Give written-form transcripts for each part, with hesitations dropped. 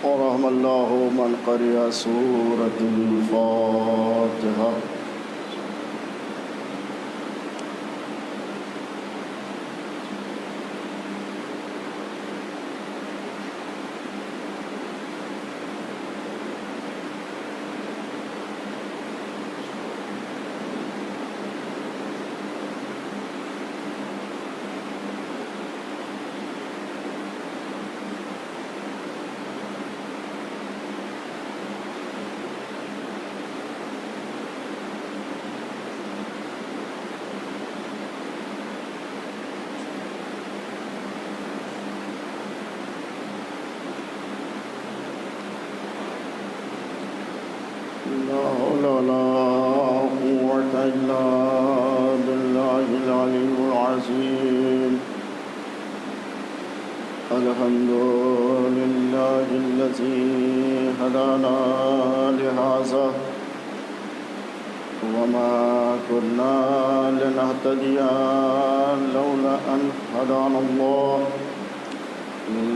ورحم الله من قرأ سورة الفاتحة. لا حول ولا قوة إلا بالله العلي العظيم. الحمد لله الذي هدانا لهذا وما كنا لنهتدي لولا أن هدانا الله.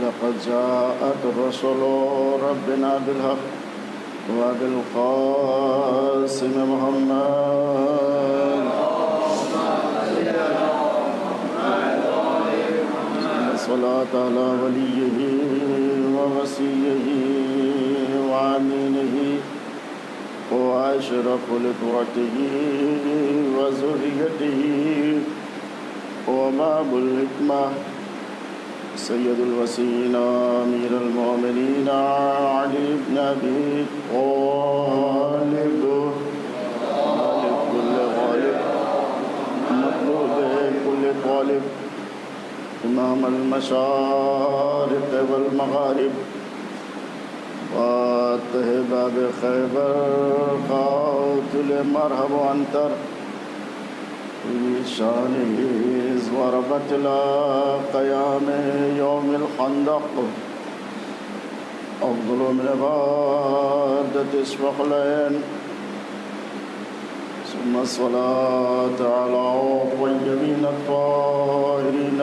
لقد جاءت رسل ربنا بالحق وبالقاسم محمد الصلاة على وليه ووصيه وأمينه وأشرف لترته وذريته وباب الحكمة سيد الوصيين أمير المؤمنين علي بن أبي طالب كل غالب مطلوب كل طالب إمام المشارق والمغارب فاتح باب خيبر قاتل مرحب أنتر في شانه ضربت قيام يوم الخندق أفضل من عبادة الشفقلين. ثم الصلاة على الطيبين الطاهرين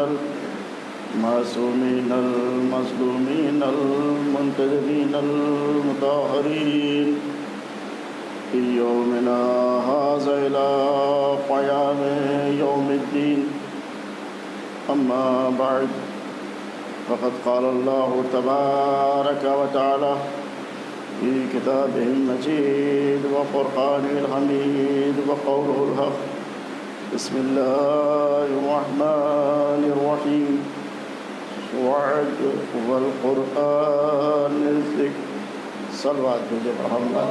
المعصومين المظلومين المنتدبين المطهرين في يومنا هذا إلى قيام يوم الدين. أما بعد فقد قال الله تبارك وتعالى في كتابه المجيد وفرقانه الحميد وقوله الحق. بسم الله الرحمن الرحيم. وعد والقرآن الذكر. صلوات محمد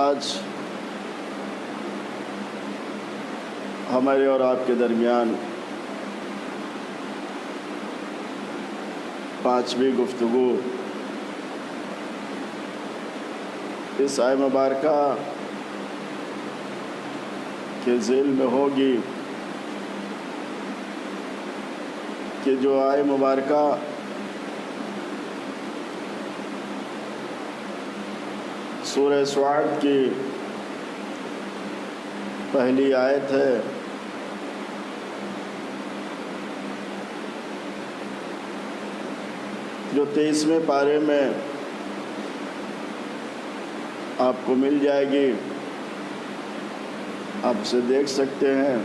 آج ہمارے اور آپ کے درمیان پانچویں گفتگو اس آیہ مبارکہ کے ذیل میں ہوگی کہ جو آیہ مبارکہ سورہ سعد کی پہلی آیت ہے، جو 23ویں پارے میں آپ کو مل جائے گی، آپ اسے دیکھ سکتے ہیں۔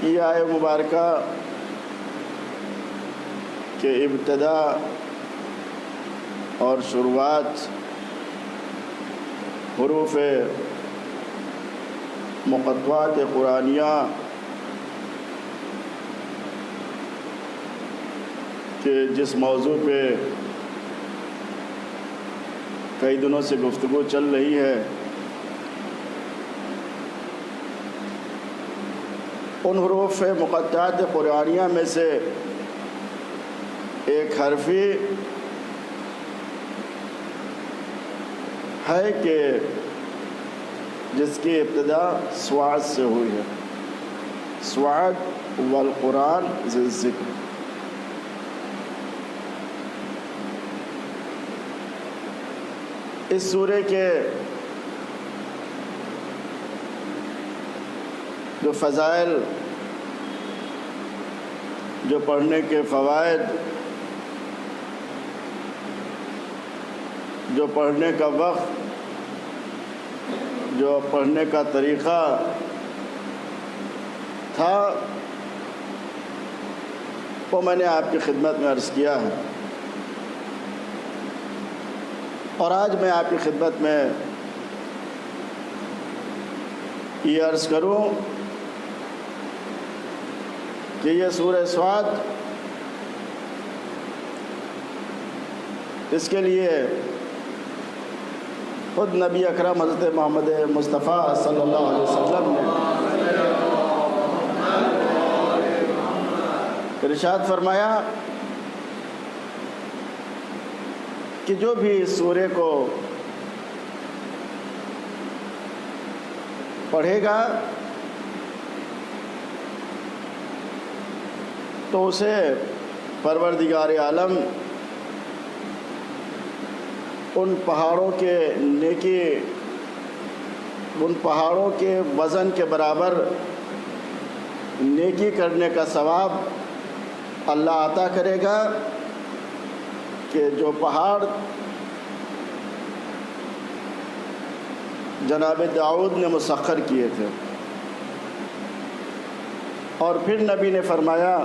یہ آیہ مبارکہ کے ابتدا اور شروعات حروف مقطعات قرآنیہ کہ جس موضوع پہ کئی دنوں سے گفتگو چل رہی ہے، ان حروف مقطعات قرآنیہ میں سے ایک حرفی ہے کہ جس کی ابتدا سعد سے ہوئی ہے، سعد والقرآن ذی الذکر۔ اس سورے کے جو فضائل، جو پڑھنے کے فوائد، جو پڑھنے کا وقت، جو پڑھنے کا طریقہ تھا، وہ میں نے آپ کی خدمت میں عرض کیا ہے، اور آج میں آپ کی خدمت میں یہ عرض کروں کہ یہ سورہ صاد، اس کے لیے خود نبی اکرم حضرت محمد مصطفیٰ صلی اللہ علیہ وسلم نے ارشاد فرمایا کہ جو بھی اس سورے کو پڑھے گا تو اسے پروردگار عالم ان پہاڑوں کے نیکی، ان پہاڑوں کے وزن کے برابر نیکی کرنے کا ثواب اللہ عطا کرے گا، کہ جو پہاڑ جناب داؤد نے مسخر کیے تھے۔ اور پھر نبی نے فرمایا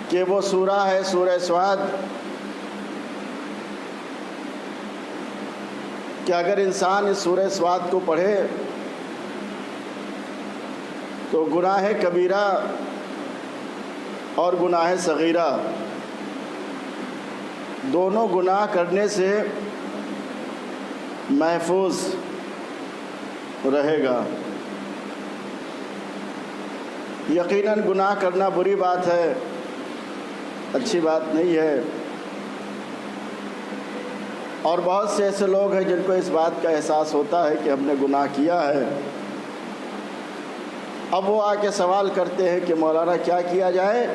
کہ وہ سورہ ہے سورہ صاد کہ اگر انسان اس سورہ صاد کو پڑھے تو گناہ کبیرہ اور گناہ صغیرہ دونوں گناہ کرنے سے محفوظ رہے گا۔ یقیناً گناہ کرنا بری بات ہے، اچھی بات نہیں ہے، اور بہت سے ایسے لوگ ہیں جن کو اس بات کا احساس ہوتا ہے کہ ہم نے گناہ کیا ہے، اب وہ آ کے سوال کرتے ہیں کہ مولانا کیا کیا جائے؟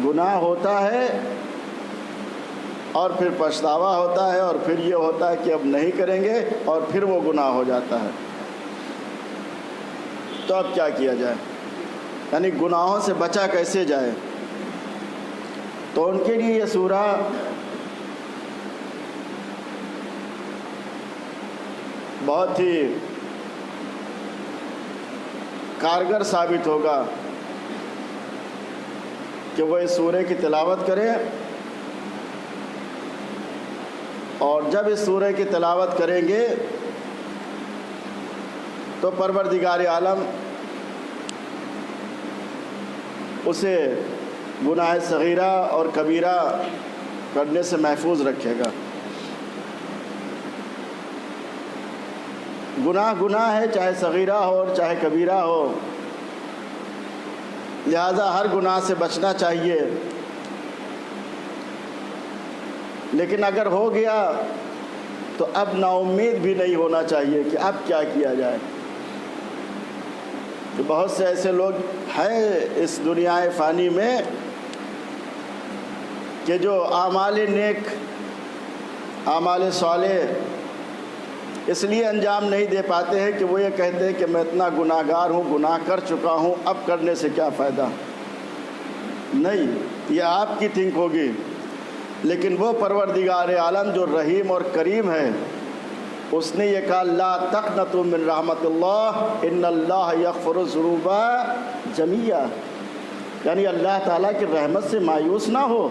گناہ ہوتا ہے اور پھر پچھتاوا ہوتا ہے، اور پھر یہ ہوتا ہے کہ اب نہیں کریں گے، اور پھر وہ گناہ ہو جاتا ہے، تو اب کیا کیا جائے؟ یعنی گناہوں سے بچا کیسے جائے؟ تو ان کے لیے یہ سورہ بہت ہی کارگر ثابت ہوگا کہ وہ اس سورے کی تلاوت کریں، اور جب اس سورے کی تلاوت کریں گے تو پروردگار عالم اسے گناہ صغیرہ اور کبیرہ کرنے سے محفوظ رکھے گا۔ گناہ ہے، چاہے صغیرہ ہو اور چاہے کبیرہ ہو، لہذا ہر گناہ سے بچنا چاہیے، لیکن اگر ہو گیا تو اب نا امید بھی نہیں ہونا چاہیے کہ اب کیا کیا جائے۔ تو بہت سے ایسے لوگ ہیں اس دنیا فانی میں کہ جو اعمال نیک، اعمال صالح اس لیے انجام نہیں دے پاتے ہیں کہ وہ یہ کہتے ہیں کہ میں اتنا گناہ گار ہوں، گناہ کر چکا ہوں، اب کرنے سے کیا فائدہ؟ نہیں، یہ آپ کی تھنک ہوگی، لیکن وہ پروردگار عالم جو رحیم اور کریم ہے، اس نے یہ کہا لا تقنطوا من رحمت اللہ ان اللہ یغفر الذنوب جميعا، یعنی اللہ تعالیٰ کی رحمت سے مایوس نہ ہو،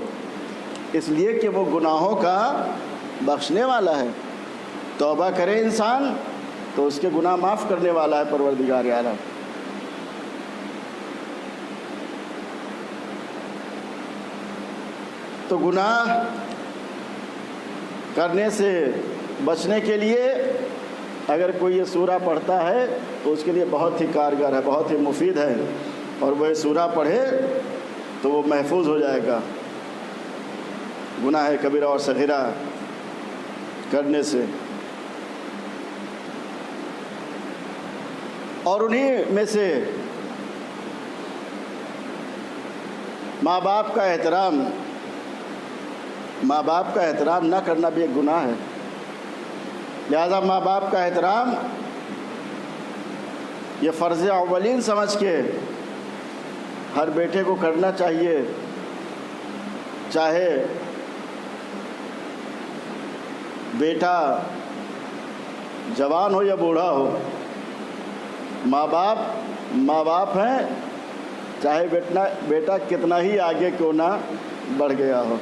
اس لیے کہ وہ گناہوں کا بخشنے والا ہے۔ توبہ کرے انسان تو اس کے گناہ معاف کرنے والا ہے پروردگار عالم۔ تو گناہ کرنے سے بچنے کے لیے اگر کوئی یہ سورہ پڑھتا ہے تو اس کے لیے بہت ہی کارگر ہے، بہت ہی مفید ہے، اور وہ یہ سورہ پڑھے تو وہ محفوظ ہو جائے گا گناہ کبیرہ اور صغیرہ کرنے سے۔ اور انہی میں سے ماں باپ کا احترام، ماں باپ کا احترام نہ کرنا بھی ایک گناہ ہے۔ لہذا ماں باپ کا احترام یہ فرض اولین سمجھ کے ہر بیٹے کو کرنا چاہیے، چاہے بیٹا جوان ہو یا بوڑھا ہو، ماں باپ ہیں، چاہے بیٹا کتنا ہی آگے کیوں نہ بڑھ گیا ہو۔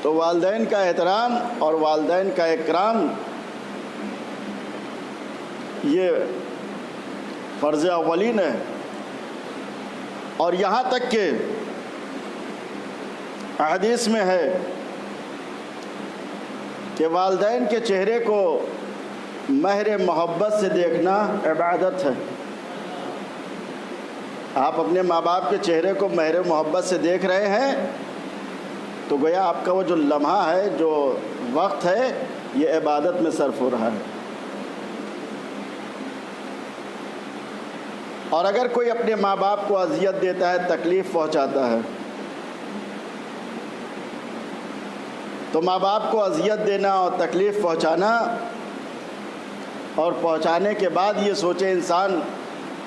تو والدین کا احترام اور والدین کا اکرام یہ فرض اولین ہے۔ اور یہاں تک کہ حدیث میں ہے کہ والدین کے چہرے کو مہر محبت سے دیکھنا عبادت ہے۔ آپ اپنے ماں باپ کے چہرے کو مہر محبت سے دیکھ رہے ہیں تو گویا آپ کا وہ جو لمحہ ہے، جو وقت ہے، یہ عبادت میں صرف ہو رہا ہے۔ اور اگر کوئی اپنے ماں باپ کو اذیت دیتا ہے، تکلیف پہنچاتا ہے، تو ماں باپ کو اذیت دینا اور تکلیف پہنچانا، اور پہنچانے کے بعد یہ سوچے انسان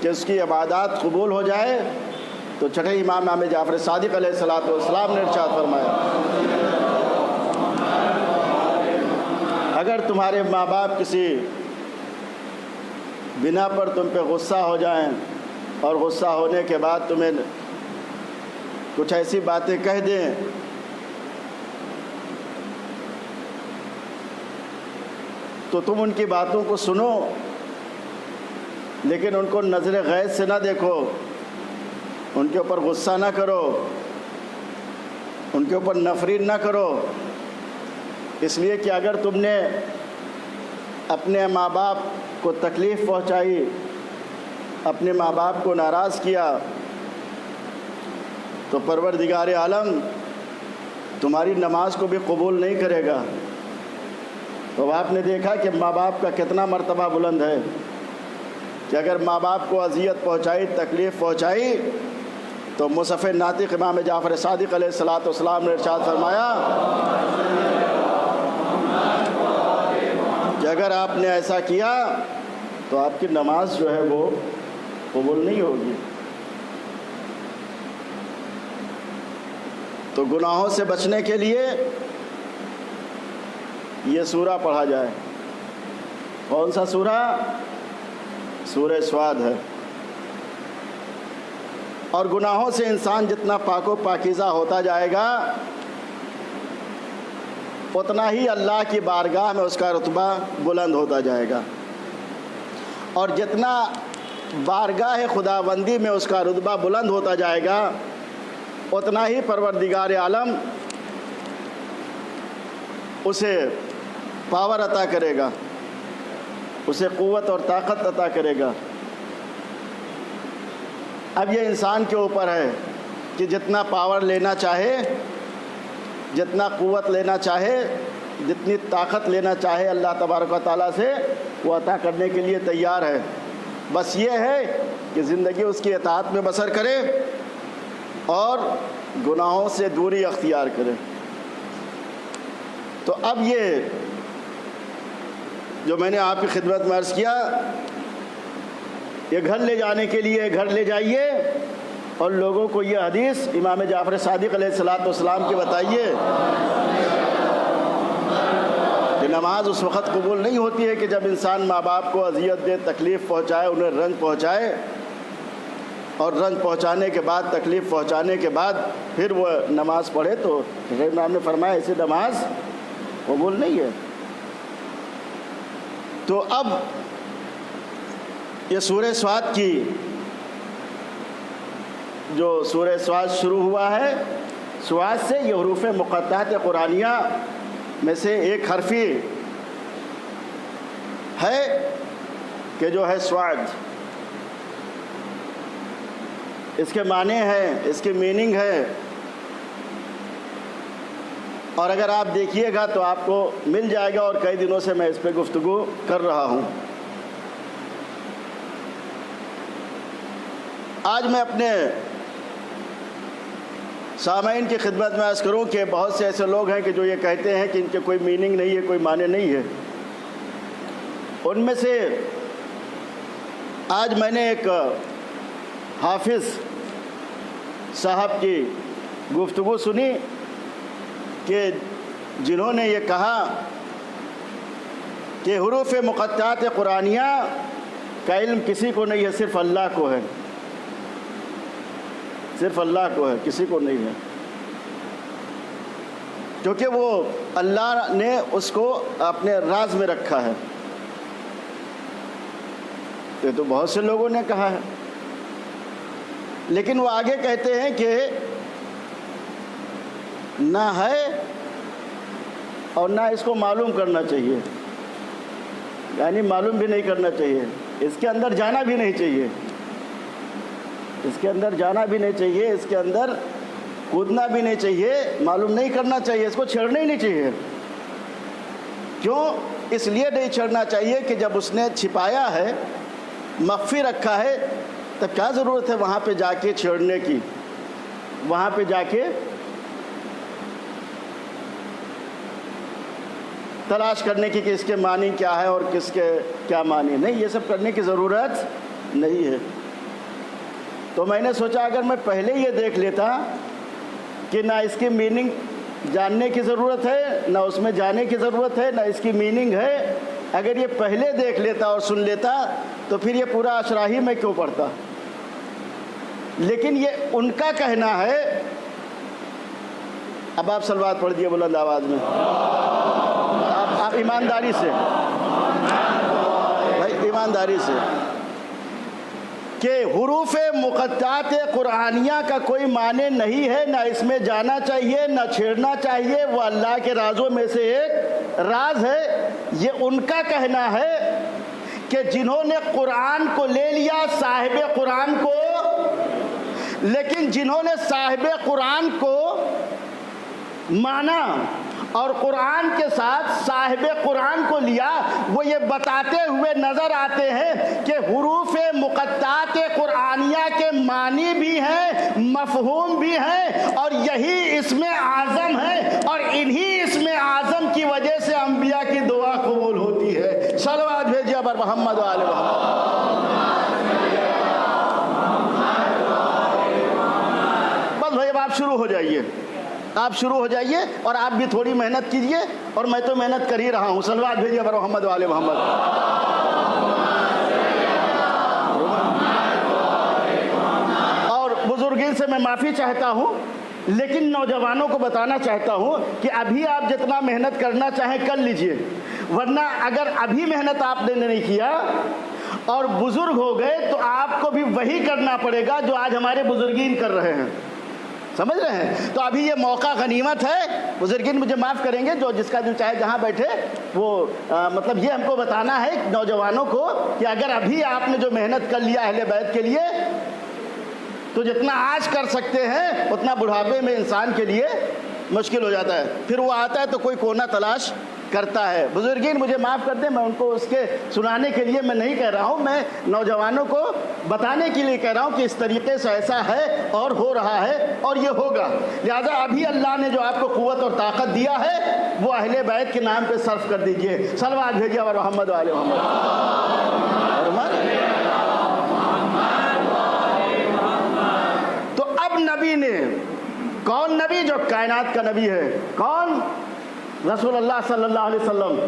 کہ اس کی عبادات قبول ہو جائے، تو چھٹے امام جعفر صادق علیہ السلام نے ارشاد فرمایا، اگر تمہارے ماں باپ کسی بنا پر تم پہ غصہ ہو جائیں اور غصہ ہونے کے بعد تمہیں کچھ ایسی باتیں کہہ دیں تو تم ان کی باتوں کو سنو، لیکن ان کو نظر غیظ سے نہ دیکھو، ان کے اوپر غصہ نہ کرو، ان کے اوپر نفرین نہ کرو، اس لیے کہ اگر تم نے اپنے ماں باپ کو تکلیف پہنچائی، اپنے ماں باپ کو ناراض کیا، تو پروردگار عالم تمہاری نماز کو بھی قبول نہیں کرے گا۔ تو آپ نے دیکھا کہ ماں باپ کا کتنا مرتبہ بلند ہے کہ اگر ماں باپ کو اذیت پہنچائی، تکلیف پہنچائی، تو مصحف ناطق امام جعفر صادق علیہ السلام نے ارشاد فرمایا کہ اگر آپ نے ایسا کیا تو آپ کی نماز جو ہے وہ قبول نہیں ہوگی۔ تو گناہوں سے بچنے کے لیے یہ سورہ پڑھا جائے۔ کون سا سورہ؟ سورہ سواد ہے۔ اور گناہوں سے انسان جتنا پاک و پاکیزہ ہوتا جائے گا، اتنا ہی اللہ کی بارگاہ میں اس کا رتبہ بلند ہوتا جائے گا، اور جتنا بارگاہ خداوندی میں اس کا رتبہ بلند ہوتا جائے گا، اتنا ہی پروردگار عالم اسے پاور عطا کرے گا، اسے قوت اور طاقت عطا کرے گا۔ اب یہ انسان کے اوپر ہے کہ جتنا پاور لینا چاہے، جتنا قوت لینا چاہے، جتنی طاقت لینا چاہے، اللہ تبارک و تعالیٰ سے وہ عطا کرنے کے لیے تیار ہے۔ بس یہ ہے کہ زندگی اس کی اطاعت میں بسر کرے اور گناہوں سے دوری اختیار کرے۔ تو اب یہ جو میں نے آپ کی خدمت میں عرض کیا، یہ گھر لے جانے کے لیے گھر لے جائیے اور لوگوں کو یہ حدیث امام جعفر صادق علیہ السلام کی بتائیے کہ نماز اس وقت قبول نہیں ہوتی ہے کہ جب انسان ماں باپ کو اذیت دے، تکلیف پہنچائے، انہیں رنج پہنچائے، اور رنج پہنچانے کے بعد، تکلیف پہنچانے کے بعد پھر وہ نماز پڑھے، تو امام نے فرمایا ایسی نماز قبول نہیں ہے۔ تو اب یہ سورہ سواد کی جو سورہ سواد شروع ہوا ہے، سواد سے یہ حروف مقطعات قرآنیہ میں سے ایک حرفی ہے کہ جو ہے سواد۔ اس کے معنی ہیں، اس کے میننگ ہے، اور اگر آپ دیکھیے گا تو آپ کو مل جائے گا، اور کئی دنوں سے میں اس پہ گفتگو کر رہا ہوں۔ آج میں اپنے سامعین کی خدمت میں عرض کروں کہ بہت سے ایسے لوگ ہیں کہ جو یہ کہتے ہیں کہ ان کے کوئی میننگ نہیں ہے، کوئی معنی نہیں ہے۔ ان میں سے آج میں نے ایک حافظ صاحب کی گفتگو سنی کہ جنہوں نے یہ کہا کہ حروف مقطعات قرآنیہ کا علم کسی کو نہیں ہے، صرف اللہ کو ہے، صرف اللہ کو ہے، کسی کو نہیں ہے، کیونکہ وہ اللہ نے اس کو اپنے راز میں رکھا ہے۔ یہ تو بہت سے لوگوں نے کہا ہے، لیکن وہ آگے کہتے ہیں کہ نہ ہے اور نہ اس کو معلوم کرنا چاہیے، یعنی معلوم بھی نہیں کرنا چاہیے، اس کے اندر جانا بھی نہیں چاہیے، اس کے اندر جانا بھی نہیں چاہیے، اس کے اندر کودنا بھی نہیں چاہیے، معلوم نہیں کرنا چاہیے، اس کو چھیڑنا ہی نہیں چاہیے۔ کیوں؟ اس لیے نہیں چھیڑنا چاہیے کہ جب اس نے چھپایا ہے، مخفی رکھا ہے، تب کیا ضرورت ہے وہاں پہ جا کے چھیڑنے کی، وہاں پہ جا کے تلاش کرنے کی کہ اس کے معنی کیا ہے اور کس کے کیا معنی نہیں، یہ سب کرنے کی ضرورت نہیں ہے۔ تو میں نے سوچا اگر میں پہلے یہ دیکھ لیتا کہ نہ اس کی میننگ جاننے کی ضرورت ہے، نہ اس میں جانے کی ضرورت ہے، نہ اس کی میننگ ہے، اگر یہ پہلے دیکھ لیتا اور سن لیتا تو پھر یہ پورا اشراحی میں کیوں پڑھتا؟ لیکن یہ ان کا کہنا ہے۔ اب آپ صلوات پڑھ دیے بلند آواز میں، آپ ایمانداری سے بھائی، ایمانداری سے، کہ حروف مقطعات قرآنیہ کا کوئی معنی نہیں ہے، نہ اس میں جانا چاہیے، نہ چھیڑنا چاہیے، وہ اللہ کے رازوں میں سے ایک راز ہے۔ یہ ان کا کہنا ہے کہ جنہوں نے قرآن کو لے لیا صاحب قرآن کو، لیکن جنہوں نے صاحب قرآن کو مانا اور قرآن کے ساتھ صاحب قرآن کو لیا، وہ یہ بتاتے ہوئے نظر آتے ہیں کہ حروف مقطعات قرآنیہ کے معنی بھی ہیں، مفہوم بھی ہیں، اور یہی اسم اعظم ہے، اور انہی اسم اعظم کی وجہ سے انبیاء کی دعا قبول ہوتی ہے۔ صلوات بھیجیے بر محمد و آل محمد۔ بس بھائی اب آپ شروع ہو جائیے، آپ شروع ہو جائیے، اور آپ بھی تھوڑی محنت کیجئے، اور میں تو محنت کر ہی رہا ہوں۔ صلوات بھیجیے بر محمد و آل محمد۔ اور بزرگین سے میں معافی چاہتا ہوں، لیکن نوجوانوں کو بتانا چاہتا ہوں کہ ابھی آپ جتنا محنت کرنا چاہیں کر لیجئے، ورنہ اگر ابھی محنت آپ نے نہیں کیا اور بزرگ ہو گئے تو آپ کو بھی وہی کرنا پڑے گا جو آج ہمارے بزرگین کر رہے ہیں۔ سمجھ رہے ہیں؟ تو ابھی یہ موقع غنیمت ہے۔ بزرگین مجھے معاف کریں گے، جو جس کا دل چاہے جہاں بیٹھے، وہ مطلب یہ ہم کو بتانا ہے نوجوانوں کو کہ اگر ابھی آپ نے جو محنت کر لیا اہل بیت کے لیے، تو جتنا آج کر سکتے ہیں اتنا بڑھاپے میں انسان کے لیے مشکل ہو جاتا ہے۔ پھر وہ آتا ہے تو کوئی کونا تلاش کرتا ہے۔ بزرگین مجھے معاف کر دیں، میں ان کو اس کے سنانے کے لیے میں نہیں کہہ رہا ہوں، میں نوجوانوں کو بتانے کے لیے کہہ رہا ہوں کہ اس طریقے سے ایسا ہے اور ہو رہا ہے اور یہ ہوگا۔ لہذا ابھی اللہ نے جو آپ کو قوت اور طاقت دیا ہے وہ اہل بیت کے نام پہ صرف کر دیجئے۔ صلوات بھیجیے اور محمد و آل محمد۔ تو اب نبی نے، کون نبی؟ جو کائنات کا نبی ہے، کون؟ رسول اللہ صلی اللہ علیہ وسلم۔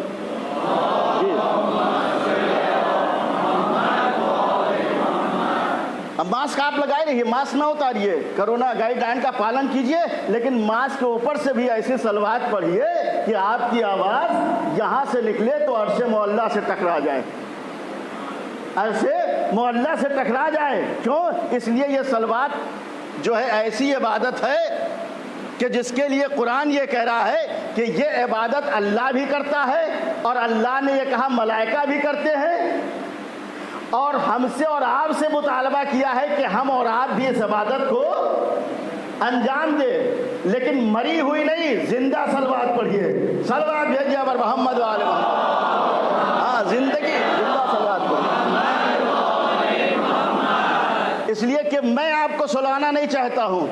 اب ماسک آپ لگائے رہیے، ماسک نہ اتاریے، کرونا گائیڈ لائن کا پالن کیجئے، لیکن ماسک کے اوپر سے بھی ایسی صلوات پڑھیے کہ آپ کی آواز یہاں سے نکلے تو عرش معلیٰ سے ٹکرا جائے، عرش معلیٰ سے ٹکرا جائے۔ کیوں؟ اس لیے یہ صلوات جو ہے ایسی عبادت ہے کہ جس کے لیے قرآن یہ کہہ رہا ہے کہ یہ عبادت اللہ بھی کرتا ہے، اور اللہ نے یہ کہا ملائکہ بھی کرتے ہیں، اور ہم سے اور آپ سے مطالبہ کیا ہے کہ ہم اور آپ بھی اس عبادت کو انجام دے، لیکن مری ہوئی نہیں، زندہ صلوات پڑھیے۔ صلوات بھیجیے بر محمد و آل محمد۔ ہاں، زندگی زندہ صلوات پڑھیے، اس لیے کہ میں آپ کو سلانا نہیں چاہتا ہوں،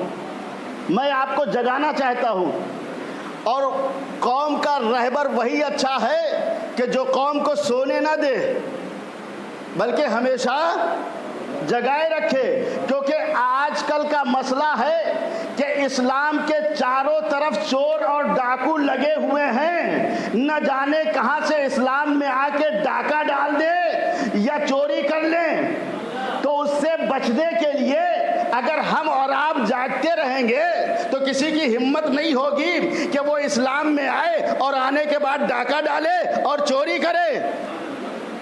میں آپ کو جگانا چاہتا ہوں، اور قوم کا رہبر وہی اچھا ہے کہ جو قوم کو سونے نہ دے بلکہ ہمیشہ جگائے رکھے، کیونکہ آج کل کا مسئلہ ہے کہ اسلام کے چاروں طرف چور اور ڈاکو لگے ہوئے ہیں، نہ جانے کہاں سے اسلام میں آ کے ڈاکہ ڈال دے یا چوری کر لیں۔ تو اس سے بچنے کے لیے اگر ہم اور آپ جاگتے رہیں گے تو کسی کی ہمت نہیں ہوگی کہ وہ اسلام میں آئے اور آنے کے بعد ڈاکہ ڈالے اور چوری کرے،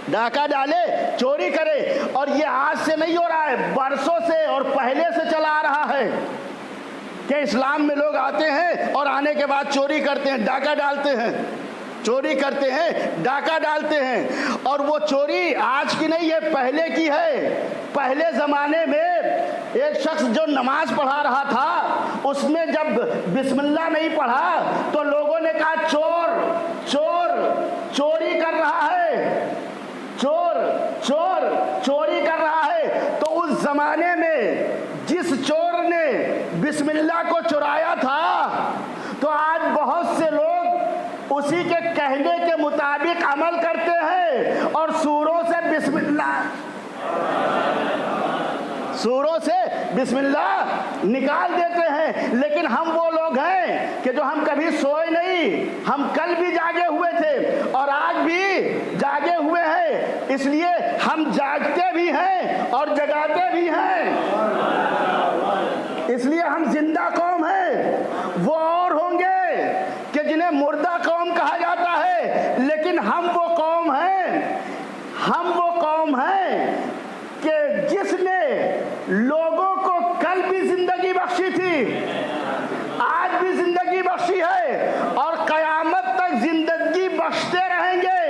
ڈاکہ ڈالے چوری کرے۔ اور یہ آج سے نہیں ہو رہا ہے، برسوں سے اور پہلے سے چلا آ رہا ہے کہ اسلام میں لوگ آتے ہیں اور آنے کے بعد چوری کرتے ہیں، ڈاکہ ڈالتے ہیں، چوری کرتے ہیں، ڈاکہ ڈالتے ہیں۔ اور وہ چوری آج کی نہیں ہے، پہلے کی ہے۔ پہلے زمانے میں ایک شخص جو نماز پڑھا رہا تھا، اس نے جب بسم اللہ نہیں پڑھا تو لوگوں نے کہا چور چور چوری کر رہا ہے، چور چور چوری کر رہا ہے۔ تو اس زمانے میں جس چور نے بسم اللہ کو چرایا تھا، تو آج بہت سے لوگ اسی کے کہنے کے مطابق عمل کرتے ہیں اور سوروں سے بسم نکال دیتے ہیں۔ لیکن ہم وہ لوگ ہیں کہ جو ہم کبھی سوئے نہیں، ہم کل بھی جاگے ہوئے تھے اور آج بھی جاگے ہوئے ہیں، اس لیے ہم جاگتے بھی ہیں اور جگاتے بھی ہیں، اس لیے ہم زندہ قوم ہیں۔ وہ اور ہوں گے کہ جنہیں مردہ قوم کہا جاتا ہے، لیکن ہم وہ قوم ہیں کہ جس نے لوگوں کو کل بھی زندگی بخشی تھی، آج بھی زندگی بخشی ہے اور قیامت تک زندگی بخشتے رہیں گے۔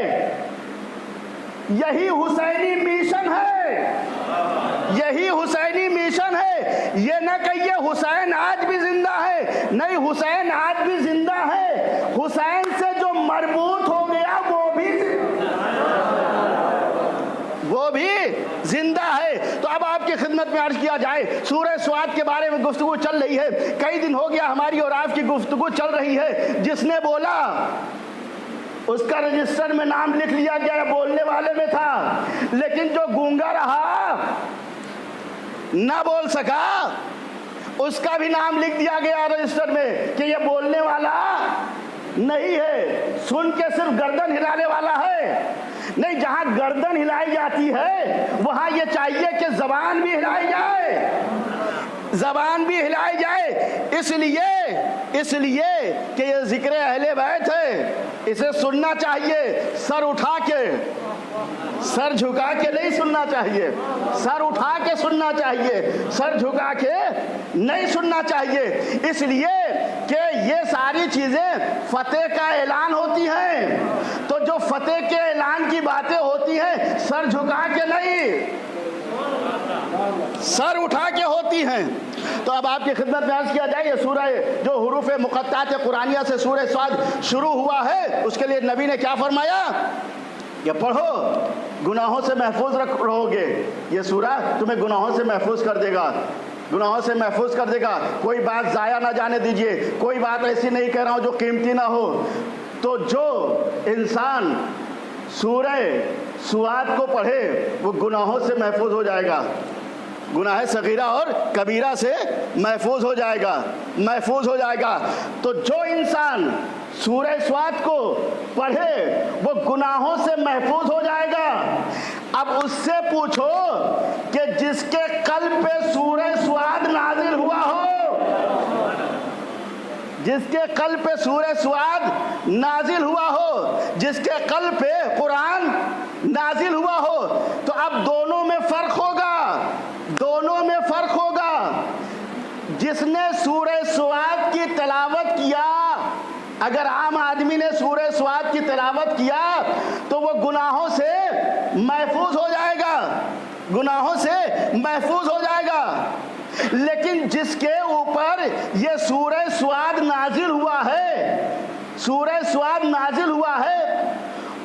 یہی حسینی مشن ہے، یہی حسینی مشن ہے۔ یہ نہ کہیے حسین آج بھی زندہ ہے، نہیں، حسین آج بھی زندہ ہے۔ حسین سے جو مربوط ہو گیا وہ بھی زندہ ہے۔ تو اب آپ کی خدمت میں عرض کیا جائے، سورہ سواد کے بارے میں گفتگو چل رہی ہے، کئی دن ہو گیا ہماری اور آپ کی گفتگو چل رہی ہے۔ جس نے بولا اس کا رجسٹر میں نام لکھ لیا گیا، بولنے والے میں تھا، لیکن جو گونگا رہا نہ بول سکا اس کا بھی نام لکھ دیا گیا رجسٹر میں کہ یہ بولنے والا نہیں ہے، سن کے صرف گردن ہلانے والا ہے۔ نہیں، جہاں گردن ہلائی جاتی ہے وہاں یہ چاہیے کہ زبان بھی ہلائی جائے، زبان بھی ہلائی جائے۔ اس لیے کہ یہ ذکر اہل بیت ہے، اسے سننا چاہیے، سر اٹھا کے، سر جھکا کے نہیں سننا چاہیے، سر اٹھا کے سننا چاہیے، سر جھکا کے نہیں سننا چاہیے۔ اس لیے کہ یہ ساری چیزیں فتح کا اعلان ہوتی ہیں، تو جو فتح کے اعلان کی باتیں ہوتی ہیں سر جھکا کے نہیں، سر اٹھا کے ہوتی ہیں۔ تو اب آپ کی خدمت میں عرض کیا جائے، یہ سورہ جو حروف مقطعات قرآنیہ سے سورہ سعد شروع ہوا ہے، اس کے لیے نبی نے کیا فرمایا کہ پڑھو، گناہوں سے محفوظ رہو گے، یہ سورہ تمہیں گناہوں سے محفوظ کر دے گا، گناہوں سے محفوظ کر دے گا۔ کوئی بات ضائع نہ جانے دیجئے، کوئی بات ایسی نہیں کہہ رہا ہوں جو قیمتی نہ ہو۔ تو جو انسان سورہ سعد کو پڑھے وہ گناہوں سے محفوظ ہو جائے گا، گناہ صغیرہ اور کبیرہ سے محفوظ ہو جائے گا، محفوظ ہو جائے گا۔ تو جو انسان سورہ سعد کو پڑھے وہ گناہوں سے محفوظ ہو جائے گا۔ اب اس سے پوچھو کہ جس کے قلب پہ سورہ سعد نازل ہوا ہو، جس کے قلب پہ سورہ سعد نازل ہوا ہو، جس کے قلب پہ قرآن نازل ہوا ہو، تو اب دونوں میں فرق ہوگا، دونوں میں فرق ہوگا۔ جس نے سورہ سعد کی تلاوت کیا، اگر عام آدمی نے سورہ سعد کی تلاوت کیا تو وہ گناہوں سے محفوظ ہو جائے گا، گناہوں سے محفوظ ہو جائے گا۔ لیکن جس کے اوپر یہ سورہ سعد نازل ہوا ہے، سورہ سعد نازل ہوا ہے،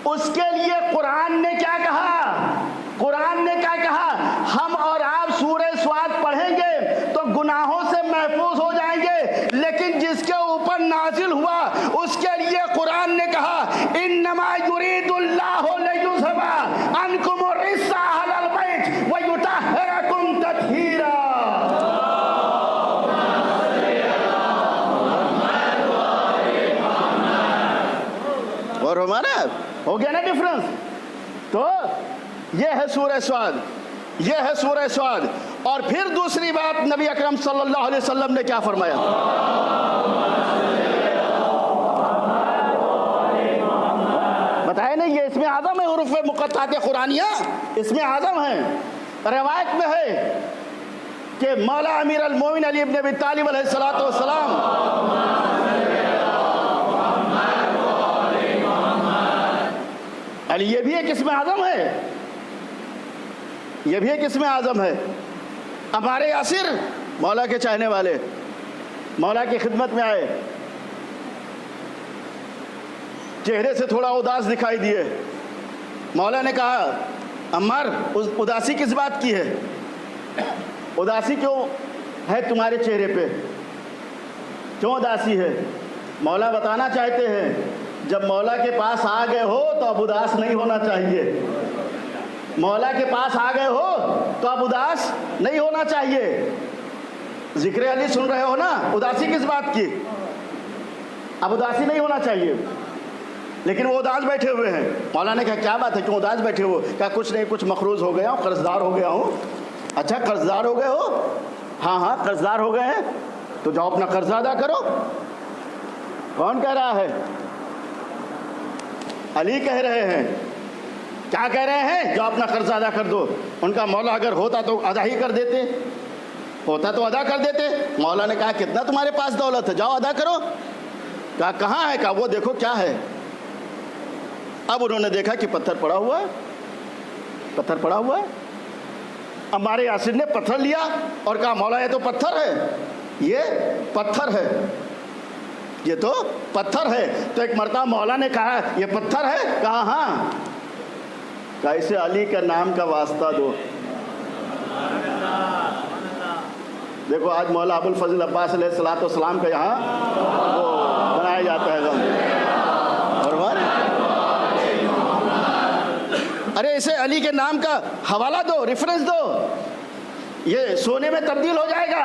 اس کے لیے قرآن نے کیا کہا؟ قرآن نے کیا کہا؟ ہم اور آپ سورہ سعد پڑھیں گے تو گناہوں سے محفوظ ہو جائے جائیں گے، لیکن جس کے اوپر نازل ہوا اس کے لیے قرآن نے کہا انما یرید اللہ لیذھب عنکم الرجس اہل البیت ویطہرکم تطہیرا۔ اور ہمارا ہو گیا نا ڈفرنس؟ تو یہ ہے سورہ صاد، یہ ہے سورہ صاد۔ اور پھر دوسری بات نبی اکرم صلی اللہ علیہ وسلم نے کیا فرمایا؟ بتائے نہیں، یہ اس میں اعظم ہے، حروف مقطعات قرآنیہ اس میں اعظم ہیں۔ روایت میں ہے کہ مولا امیر المومنین علی ابن ابی طالب علیہ الصلوۃ والسلام علی، یہ بھی ایک اسم اعظم ہے، یہ بھی ایک اسم اعظم ہے۔ ہمارے یاسر مولا کے چاہنے والے مولا کی خدمت میں آئے، چہرے سے تھوڑا اداس دکھائی دیے۔ مولا نے کہا عمار اداسی کس بات کی ہے؟ اداسی کیوں ہے تمہارے چہرے پہ؟ کیوں اداسی ہے؟ مولا بتانا چاہتے ہیں جب مولا کے پاس آ گئے ہو تو اب اداس نہیں ہونا چاہیے، مولا کے پاس آ گئے ہو تو اب اداس نہیں ہونا چاہیے۔ ذکر علی سن رہے ہو نا، اداسی کس بات کی؟ اب اداسی نہیں ہونا چاہیے، لیکن وہ اداس بیٹھے ہوئے ہیں۔ مولا نے کہا کیا بات ہے، کیوں اداس بیٹھے ہو؟ کہا کچھ نہیں، کچھ مقروض ہو گیا ہوں، قرض دار ہو گیا ہوں۔ اچھا قرض دار ہو گئے ہو؟ ہاں ہاں قرض دار ہو گئے ہیں، تو جاؤ اپنا قرض ادا کرو۔ کون کہہ رہا ہے؟ علی کہہ رہے ہیں۔ کیا کہہ رہے ہیں؟ جو اپنا قرض ادا کر دو۔ ان کا مولا اگر ہوتا تو ادا ہی کر دیتے، ہوتا تو ادا کر دیتے۔ مولا نے کہا کتنا تمہارے پاس دولت ہے، جاؤ ادا کرو۔ کہا کہاں ہے؟ کہا وہ دیکھو کیا ہے۔ اب انہوں نے دیکھا کہ پتھر پڑا ہوا ہے، پتھر پڑا ہوا ہے۔ ہمارے یاسر نے پتھر لیا اور کہا مولا یہ تو پتھر ہے، یہ پتھر ہے، یہ تو پتھر ہے۔ تو ایک مرتبہ مولا نے کہا یہ پتھر ہے؟ کہا ہاں۔ کہا اسے علی کا نام کا واسطہ دو۔ دیکھو آج مولا ابو الفضل عباس علیہ السلام کا یہاں وہ بنایا جاتا ہے غم، اور ارے اسے علی کے نام کا حوالہ دو، ریفرنس دو، یہ سونے میں تبدیل ہو جائے گا،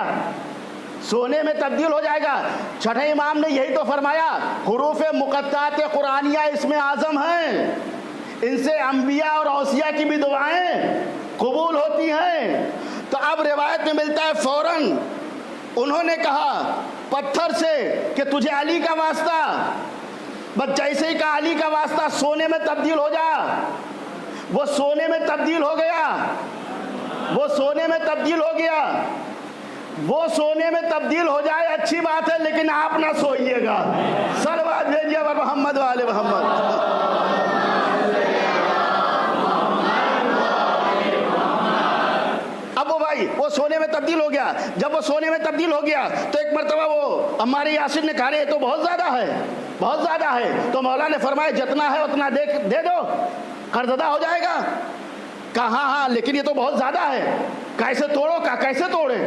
سونے میں تبدیل ہو جائے گا۔ چھٹے امام نے یہی تو فرمایا حروف مقطعات قرآنیہ اس میں اعظم ہیں، ان سے انبیاء اور اوصیاء کی بھی دعائیں قبول ہوتی ہیں۔ تو اب روایت میں ملتا ہے فوراً انہوں نے کہا پتھر سے کہ تجھے علی کا واسطہ، بس جیسے ہی کہا علی کا واسطہ سونے میں تبدیل ہو جا، وہ سونے میں تبدیل ہو گیا، وہ سونے میں تبدیل ہو گیا۔ وہ سونے میں تبدیل ہو جائے اچھی بات ہے، لیکن آپ نہ سوئیے گا۔ صلوات بھیجیے محمد والے محمد۔ اب وہ بھائی وہ سونے میں تبدیل ہو گیا۔ جب وہ سونے میں تبدیل ہو گیا تو ایک مرتبہ وہ ہمارے یاسر نے کہا یہ تو بہت زیادہ ہے، بہت زیادہ ہے۔ تو مولا نے فرمایا جتنا ہے اتنا دے دو، قرض ادا ہو جائے گا۔ کہا ہاں ہاں لیکن یہ تو بہت زیادہ ہے، کیسے توڑو؟ کہا کیسے توڑے،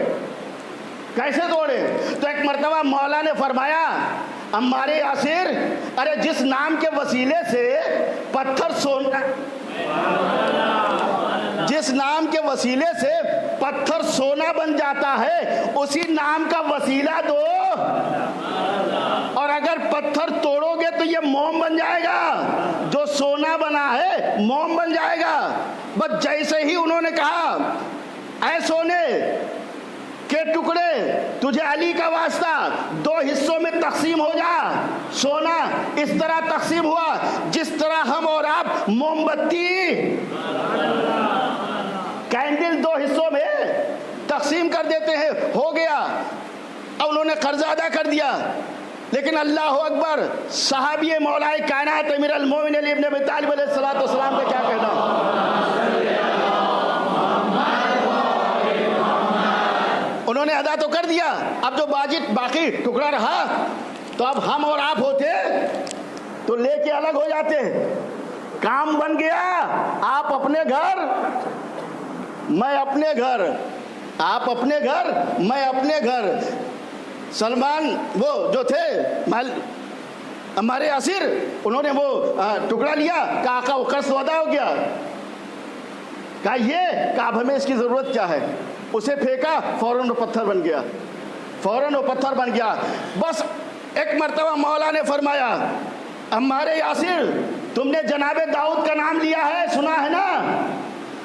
کیسے توڑے؟ تو ایک مرتبہ مولا نے فرمایا ہمارے یاسر، ارے جس نام کے وسیلے سے پتھر سونا، جس نام کے وسیلے سے پتھر سونا بن جاتا ہے اسی نام کا وسیلہ دو، اور اگر پتھر توڑو گے تو یہ موم بن جائے گا، جو سونا بنا ہے موم بن جائے گا۔ بس جیسے ہی انہوں نے کہا اے سونے کے ٹکڑے تجھے علی کا واسطہ دو حصوں میں تقسیم ہو جا، سونا اس طرح تقسیم ہوا جس طرح ہم اور آپ موم بتی کینڈل دو حصوں میں تقسیم کر دیتے ہیں، ہو گیا۔ اب انہوں نے قرض ادا کر دیا، لیکن اللہ اکبر، صحابی مولا کائنات امیر المومنین علی ابن ابی طالب علیہ السلام کا کیا کہنا۔ انہوں نے ادا تو کر دیا، اب جو باقی ٹکڑا رہا تو اب ہم اور آپ ہوتے تو لے کے الگ ہو جاتے۔ کام بن گیا، آپ اپنے گھر میں اپنے گھر، آپ اپنے گھر میں اپنے گھر۔ سلمان وہ جو تھے ہمارے یاسر، انہوں نے وہ ٹکڑا لیا، کہا آقا وہ قرض وعدہ ہو گیا، کہا یہ، کہا اب ہمیں اس کی ضرورت کیا ہے، اسے پھینکا، فوراً وہ پتھر بن گیا، فوراً وہ پتھر بن گیا۔ بس ایک مرتبہ مولا نے فرمایا ہمارے یاسر تم نے جناب داؤد کا نام لیا ہے، سنا ہے نا؟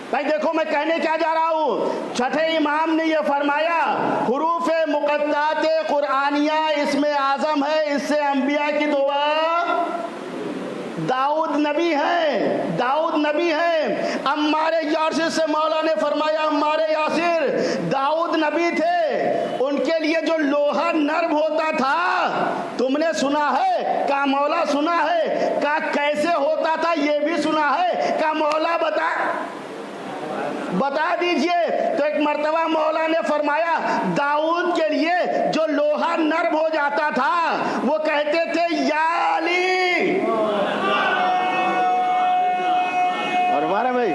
بھائی دیکھو میں کہنے کیا جا رہا ہوں، چھٹے امام نے یہ فرمایا حروف مقطعات قرآنیہ اس میں اعظم ہے، اس سے انبیاء کی دعا، داؤد نبی ہے، داؤد نبی ہے۔ ہمارے یاسر سے مولا نے فرمایا ہمارے یاسر داؤد نبی تھے، ان کے لیے جو لوہا نرم ہوتا تھا تم نے سنا ہے؟ کہا مولا سنا ہے۔ کہا کیسے ہوتا تھا یہ بھی سنا ہے؟ کہا مولا بتا دیجئے۔ تو ایک مرتبہ مولا نے فرمایا داؤد کے لیے جو لوہا نرم ہو جاتا تھا وہ کہتے تھے یا علی، اور ہمارا بھائی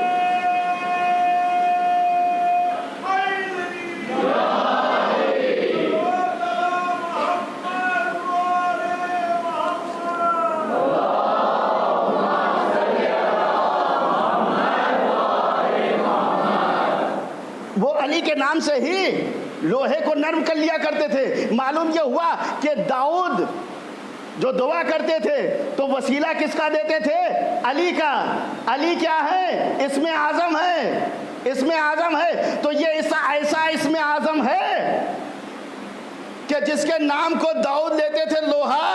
علی کے نام سے ہی لوہے کو نرم کر لیا کرتے تھے۔ معلوم یہ ہوا کہ داؤد جو دعا کرتے تھے تو وسیلہ کس کا دیتے تھے؟ علی کا۔ علی کیا ہے؟ اسم اعظم ہے، اسم اعظم ہے۔ تو یہ ایسا اسم اعظم ہے کہ جس کے نام کو داؤد لیتے تھے لوہا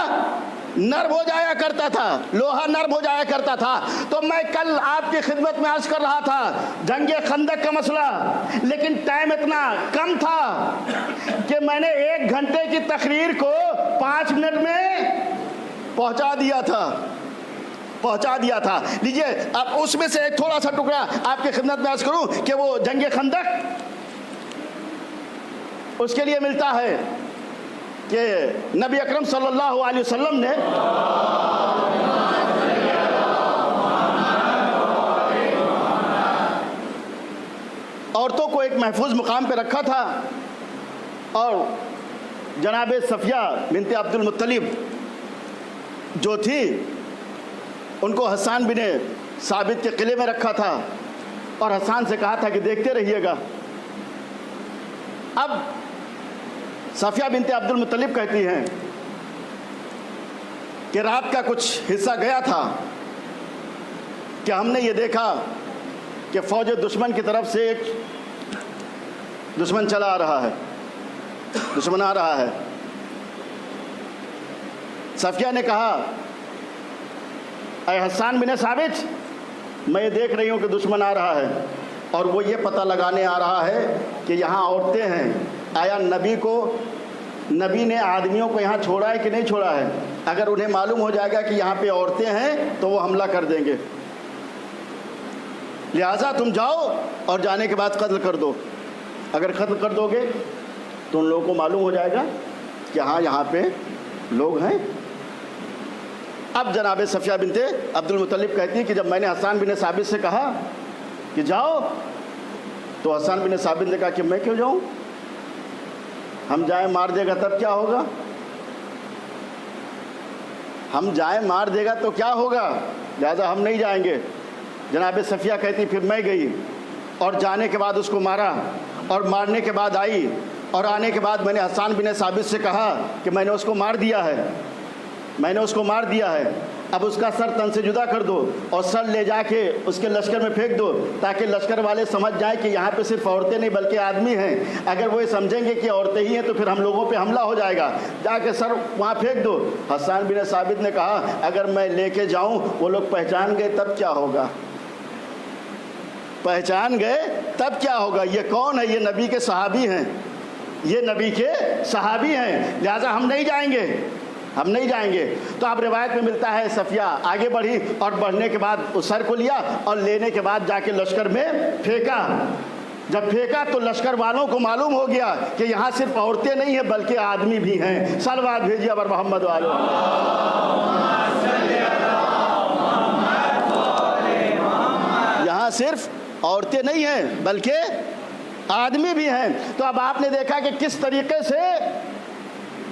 نرم ہو جایا کرتا تھا، لوہا نرم ہو جایا کرتا تھا۔ تو میں کل آپ کی خدمت میں عرض کر رہا تھا جنگ خندق کا مسئلہ، لیکن ٹائم اتنا کم تھا کہ میں نے 1 گھنٹے کی تقریر کو 5 منٹ میں پہنچا دیا تھا۔ لیجئے اب اس میں سے ایک تھوڑا سا ٹکڑا آپ کی خدمت میں عرض کروں کہ وہ جنگ خندق اس کے لیے ملتا ہے کہ نبی اکرم صلی اللہ علیہ وسلم نے عورتوں کو ایک محفوظ مقام پہ رکھا تھا، اور جناب صفیہ بنت عبد المطلب جو تھی ان کو حسان بن ثابت کے قلعے میں رکھا تھا، اور حسان سے کہا تھا کہ دیکھتے رہیے گا۔ اب صفیہ بنت عبد المطلب کہتی ہیں کہ رات کا کچھ حصہ گیا تھا کہ ہم نے یہ دیکھا کہ فوج دشمن کی طرف سے ایک دشمن چلا آ رہا ہے، دشمن آ رہا ہے۔ صفیہ نے کہا اے حسان بن ثابت، میں یہ دیکھ رہی ہوں کہ دشمن آ رہا ہے، اور وہ یہ پتہ لگانے آ رہا ہے کہ یہاں عورتیں ہیں، آیا نبی نے آدمیوں کو یہاں چھوڑا ہے کہ نہیں چھوڑا ہے؟ اگر انہیں معلوم ہو جائے گا کہ یہاں پہ عورتیں ہیں تو وہ حملہ کر دیں گے، لہٰذا تم جاؤ اور جانے کے بعد قتل کر دو۔ اگر قتل کر دو گے تو ان لوگوں کو معلوم ہو جائے گا کہ ہاں یہاں پہ لوگ ہیں۔ اب جناب صفیہ بنت عبد المطلب کہتی ہے کہ جب میں نے حسان بن ثابت سے کہا کہ جاؤ، تو حسان بن ثابت نے کہا کہ میں کیوں جاؤں، ہم جائیں مار دے گا تب کیا ہوگا، ہم جائیں مار دے گا تو کیا ہوگا، لہذا ہم نہیں جائیں گے۔ جناب صفیہ کہتی پھر میں گئی، اور جانے کے بعد اس کو مارا، اور مارنے کے بعد آئی، اور آنے کے بعد میں نے حسان بن ثابت سے کہا کہ میں نے اس کو مار دیا ہے، میں نے اس کو مار دیا ہے، اب اس کا سر تن سے جدا کر دو اور سر لے جا کے اس کے لشکر میں پھینک دو، تاکہ لشکر والے سمجھ جائیں کہ یہاں پہ صرف عورتیں نہیں بلکہ آدمی ہیں۔ اگر وہ یہ سمجھیں گے کہ عورتیں ہی ہیں تو پھر ہم لوگوں پہ حملہ ہو جائے گا، جا کے سر وہاں پھینک دو۔ حسان بن ثابت نے کہا اگر میں لے کے جاؤں وہ لوگ پہچان گئے تب کیا ہوگا، پہچان گئے تب کیا ہوگا، یہ کون ہے، یہ نبی کے صحابی ہیں، یہ نبی کے صحابی ہیں، لہٰذا ہم نہیں جائیں گے، ہم نہیں جائیں گے۔ تو اب روایت میں ملتا ہے صفیہ آگے بڑھی، اور بڑھنے کے بعد اس سر کو لیا اور لینے کے بعد جا کے لشکر میں پھینکا۔ جب پھینکا تو لشکر والوں کو معلوم ہو گیا کہ یہاں صرف عورتیں نہیں ہیں بلکہ آدمی بھی ہیں۔ صلوات بھیجیے ابر محمد والو۔ یہاں صرف عورتیں نہیں ہیں بلکہ آدمی بھی ہیں۔ تو اب آپ نے دیکھا کہ کس طریقے سے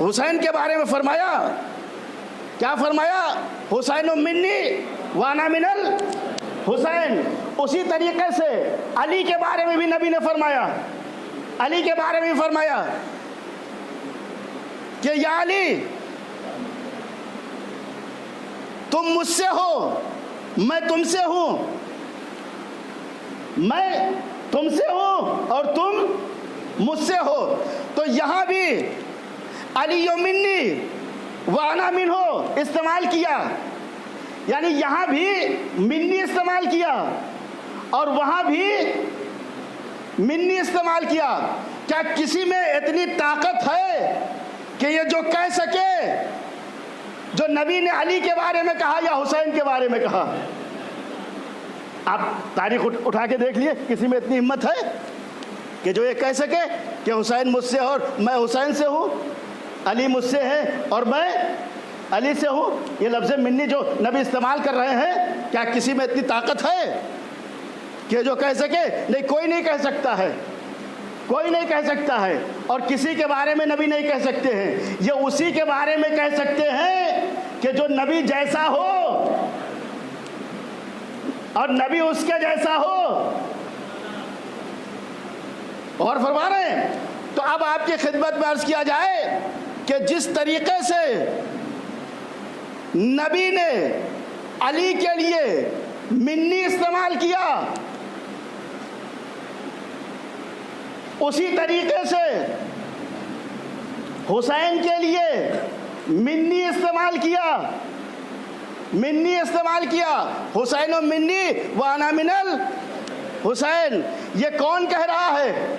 حسین کے بارے میں فرمایا، کیا فرمایا؟ حسین منی وانا من الحسین۔ اسی طریقے سے علی کے بارے میں بھی نبی نے فرمایا، علی کے بارے میں بھی فرمایا کہ یا علی تم مجھ سے ہو، میں تم سے ہوں، میں تم سے ہوں اور تم مجھ سے ہو۔ تو یہاں بھی علی منی وانا منہ استعمال کیا، یعنی یہاں بھی منی استعمال کیا اور وہاں بھی منی استعمال کیا۔ کیا کسی میں اتنی طاقت ہے کہ یہ جو کہہ سکے جو نبی نے علی کے بارے میں کہا یا حسین کے بارے میں کہا؟ آپ تاریخ اٹھا کے دیکھ لیے، کسی میں اتنی ہمت ہے کہ جو یہ کہہ سکے کہ حسین مجھ سے اور میں حسین سے ہوں، علی مجھ سے ہے اور میں علی سے ہوں؟ یہ لفظ منی جو نبی استعمال کر رہے ہیں، کیا کسی میں اتنی طاقت ہے کہ جو کہہ سکے؟ نہیں، کوئی نہیں کہہ سکتا ہے، کوئی نہیں کہہ سکتا ہے۔ اور کسی کے بارے میں نبی نہیں کہہ سکتے ہیں، یہ اسی کے بارے میں کہہ سکتے ہیں کہ جو نبی جیسا ہو اور نبی اس کے جیسا ہو۔ اور فرما رہے ہیں، تو اب آپ کی خدمت میں عرض کیا جائے کہ جس طریقے سے نبی نے علی کے لیے منی استعمال کیا، اسی طریقے سے حسین کے لیے منی استعمال کیا، منی استعمال کیا۔ حسین و منی وانا من الحسین۔ یہ کون کہہ رہا ہے؟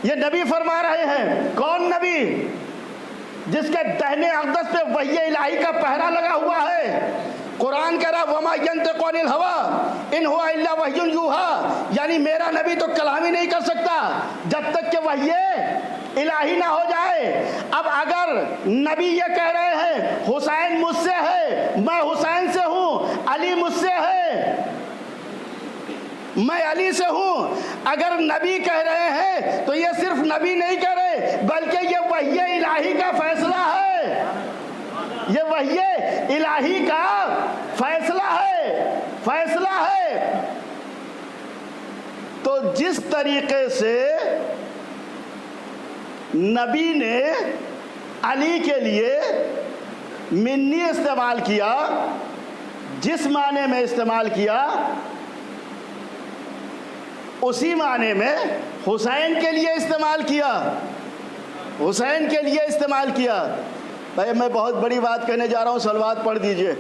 یہ نبی فرما رہے ہیں۔ کون نبی؟ جس کے دہنے اقدس پہ وحی الہی کا پہرا لگا ہوا ہے۔ قرآن کہہ رہا وما ینطق عن الہوی ان ہوا الا وحی یوحی، یعنی میرا نبی تو کلام ہی نہیں کر سکتا جب تک کہ وحی الہی نہ ہو جائے۔ اب اگر نبی یہ کہہ رہے ہیں حسین مجھ سے ہے، میں حسین سے ہوں، علی مجھ سے ہے، میں علی سے ہوں، اگر نبی کہہ رہے ہیں تو یہ صرف نبی نہیں کہہ رہے بلکہ یہ وحی الہی کا فیصلہ ہے، یہ وحی الہی کا فیصلہ ہے، فیصلہ ہے۔ تو جس طریقے سے نبی نے علی کے لیے منی استعمال کیا، جس معنی میں استعمال کیا، اسی معنی میں حسین کے لیے استعمال کیا، حسین کے لیے استعمال کیا۔ بھائی میں بہت بڑی بات کہنے جا رہا ہوں، صلوات پڑھ دیجئے۔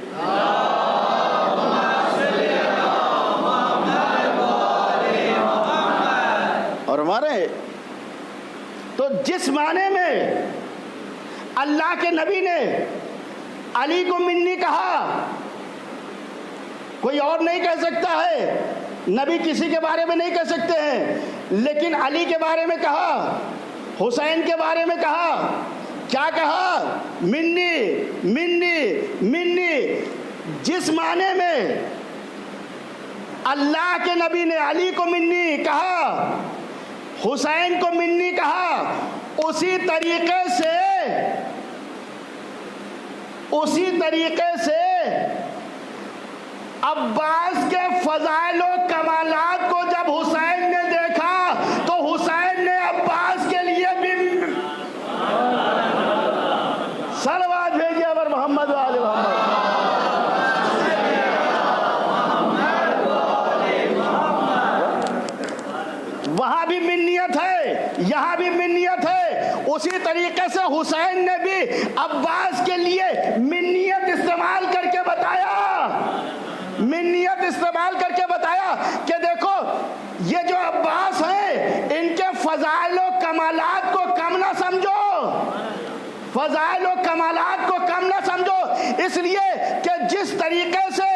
اور ہمارے تو جس معنی میں اللہ کے نبی نے علی کو منی کہا، کوئی اور نہیں کہہ سکتا ہے، نبی کسی کے بارے میں نہیں کہہ سکتے ہیں، لیکن علی کے بارے میں کہا، حسین کے بارے میں کہا، کیا کہا؟ منی منی منی۔ جس معنی میں اللہ کے نبی نے علی کو منی کہا، حسین کو منی کہا، اسی طریقے سے عباس کے فضائل و کمالات کو جب حسین نے دیکھا تو حسین نے عباس کے لیے بھی صلوات بھیجی اور محمد و آل محمد۔ وہاں بھی منیت ہے، یہاں بھی منیت ہے۔ اسی طریقے سے حسین نے بھی عباس کے لیے منیت استعمال کر کے بتایا، منیت استعمال کر کے بتایا کہ دیکھو یہ جو عباس ہیں ان کے فضائل و کمالات کو کم نہ سمجھو، فضائل و کمالات کو کم نہ سمجھو، اس لیے کہ جس طریقے سے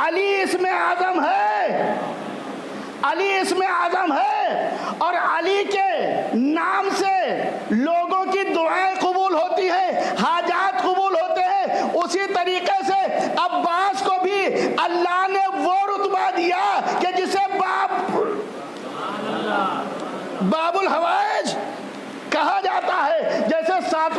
علی اسم اعظم ہے، علی اسم اعظم ہے اور علی کے نام سے لوگوں کی دعائیں قبول ہوتی ہیں، حاجات قبول ہوتے ہیں، اسی طریقے سے عباس کو بھی اللہ نے وہ رتبہ دیا کہ جسے باب الحوائج کہا جاتا ہے۔ جیسے 7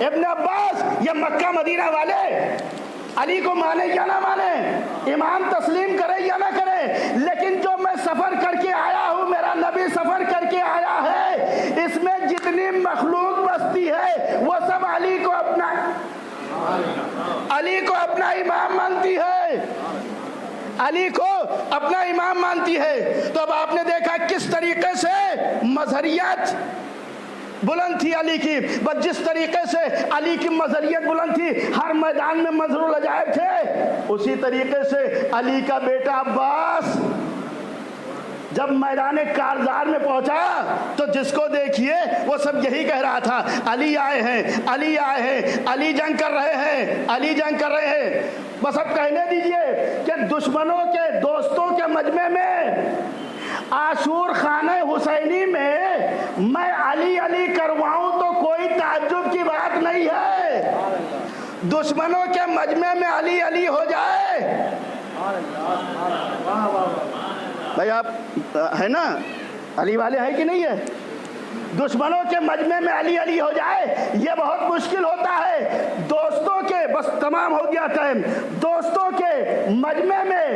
ابن عباس، یہ مکہ مدینہ والے علی کو مانے یا نہ مانے، ایمان تسلیم کرے یا نہ کرے، لیکن جو میں سفر کر کے آیا ہوں، میرا نبی سفر کر کے آیا ہے، اس میں جتنی مخلوق بستی ہے وہ سب علی کو اپنا امام مانتی ہے، علی کو اپنا امام مانتی ہے۔ تو اب آپ نے دیکھا کس طریقے سے مظہریت بلند تھی علی کی، بس جس طریقے سے علی کی مظہریت بلند تھی، ہر میدان میں مظہر العجائب تھے، اسی طریقے سے علی کا بیٹا عباس جب میدان کارزار میں پہنچا تو جس کو دیکھیے وہ سب یہی کہہ رہا تھا، علی آئے ہیں، علی آئے ہیں، علی جنگ کر رہے ہیں، علی جنگ کر رہے ہیں۔ بس اب کہنے دیجئے کہ دشمنوں کے دوستوں کے مجمع میں عاشور خانہ حسینی میں علی علی کرواؤں تو کوئی تعجب کی بات نہیں ہے، دشمنوں کے مجمع میں علی علی ہو جائے۔ بھائی آپ ہے نا، علی والے ہیں کہ نہیں ہے؟ دشمنوں کے مجمع میں علی علی ہو جائے یہ بہت مشکل ہوتا ہے۔ دوستوں کے، بس تمام ہو گیا ٹائم، دوستوں کے مجمع میں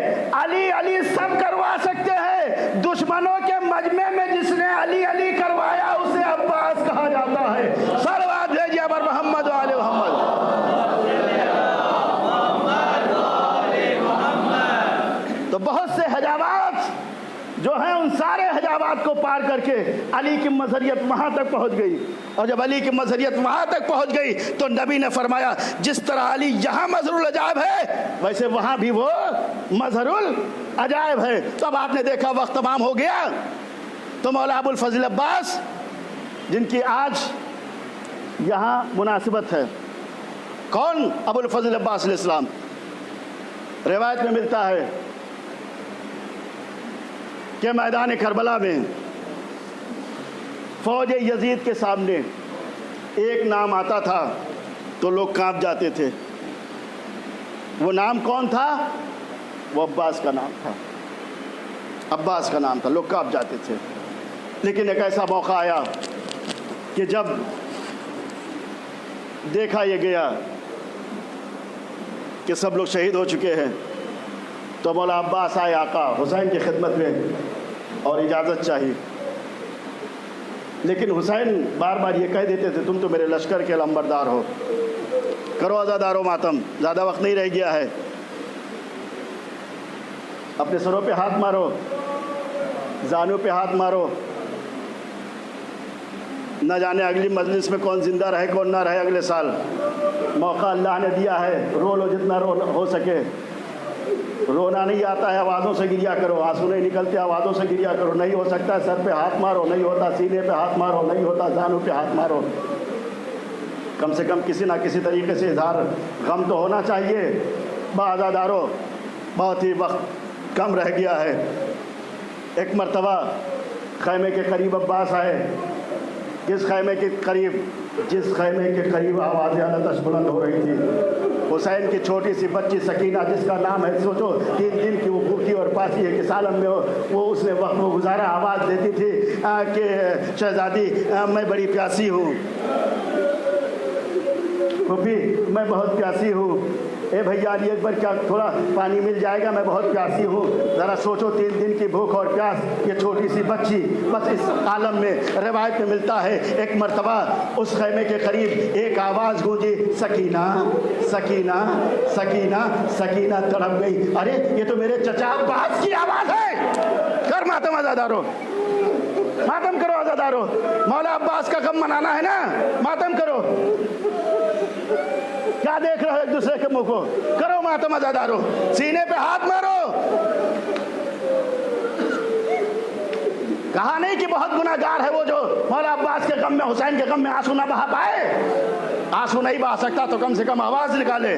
علی علی سب کروا سکتے ہیں، دشمنوں کے مجمع میں جس نے علی علی کروایا اسے عباس کہا جاتا ہے۔ صلوات بھیجیے پر محمد و آل محمد۔ تو بہت سے حجابات جو ہیں، ان سارے حجابات کو پار کر کے علی کی مظہریت وہاں تک پہنچ گئی، اور جب علی کی مظہریت وہاں تک پہنچ گئی تو نبی نے فرمایا جس طرح علی یہاں مظہر العجائب ہے ویسے وہاں بھی وہ مظہر العجائب ہے۔ تو اب آپ نے دیکھا وقت تمام ہو گیا، تو مولا ابو الفضل عباس جن کی آج یہاں مناسبت ہے، کون؟ ابو الفضل عباس علیہ السلام۔ روایت میں ملتا ہے کہ میدان کربلا میں فوج یزید کے سامنے ایک نام آتا تھا تو لوگ کانپ جاتے تھے، وہ نام کون تھا؟ وہ عباس کا نام تھا، عباس کا نام تھا، لوگ کانپ جاتے تھے۔ لیکن ایک ایسا موقع آیا کہ جب دیکھا یہ گیا کہ سب لوگ شہید ہو چکے ہیں تو مولا عباس آئے آقا حسین کی خدمت میں اور اجازت چاہی، لیکن حسین بار بار یہ کہہ دیتے تھے تم تو میرے لشکر کے لمبردار ہو، کرو عزادارو ماتم، زیادہ وقت نہیں رہ گیا ہے، اپنے سروں پہ ہاتھ مارو، زانوں پہ ہاتھ مارو، نہ جانے اگلی مجلس میں کون زندہ رہے کون نہ رہے اگلے سال، موقع اللہ نے دیا ہے، رو لو جتنا رو ہو سکے، رونا نہیں آتا ہے آوازوں سے گریا کرو، آنسو نہیں نکلتے آوازوں سے گریا کرو، نہیں ہو سکتا ہے سر پہ ہاتھ مارو، نہیں ہوتا سینے پہ ہاتھ مارو، نہیں ہوتا زانوں پہ ہاتھ مارو، کم سے کم کسی نہ کسی طریقے سے اظہار غم تو ہونا چاہیے۔ عزادارو بہت ہی وقت کم رہ گیا ہے۔ ایک مرتبہ خیمے کے قریب عباس آئے، جس خیمے کے قریب آوازیں آتش بلند ہو رہی تھی، حسین کی چھوٹی سی بچی سکینہ جس کا نام ہے، سوچو 3 دن کی وہ بھوکی اور پاسی ہے کہ سالم میں وہ اس نے وقت وہ گزارا، آواز دیتی تھی کہ شہزادی میں بڑی پیاسی ہوں، پھوپھی میں بہت پیاسی ہوں، اے بھیا علی اکبر کیا تھوڑا پانی مل جائے گا، میں بہت پیاسی ہوں، ذرا سوچو 3 دن کی بھوک اور پیاس، یہ چھوٹی سی بچی بس اس عالم میں۔ روایت میں ملتا ہے ایک مرتبہ اس خیمے کے قریب ایک آواز گونجی، سکینہ سکینہ سکینہ، سکینہ تڑپ گئی، ارے یہ تو میرے چچا عباس کی آواز ہے، کر ماتم عزادارو، ماتم کرو عزادارو، مولا عباس کا غم منانا ہے نا، ماتم کرو، کیا دیکھ رہے ہو ایک دوسرے کے منہ کو، کرو ماتم عزادارو، سینے پہ ہاتھ مارو۔ کہا نہیں کہ بہت گناہ گار ہے وہ جو مولا عباس کے غم میں، حسین کے غم میں آنسو نہ بہا پائے، آنسو نہیں بہا سکتا تو کم سے کم آواز نکالے۔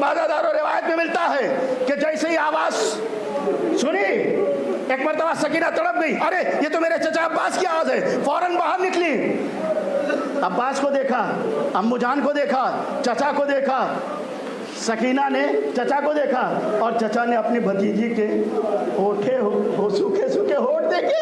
عزادارو روایت میں ملتا ہے کہ جیسے ہی آواز سنی ایک مرتبہ سکینہ تڑپ گئی، ارے یہ تو میرے چچا عباس کی آواز ہے، فوراً باہر نکلی، عباس کو دیکھا، امو جان کو دیکھا، چچا کو دیکھا، سکینہ نے چچا کو دیکھا اور چچا نے اپنی بھتیجی کے ہوٹھے سوکھے سوکھے ہوٹھ دیکھے۔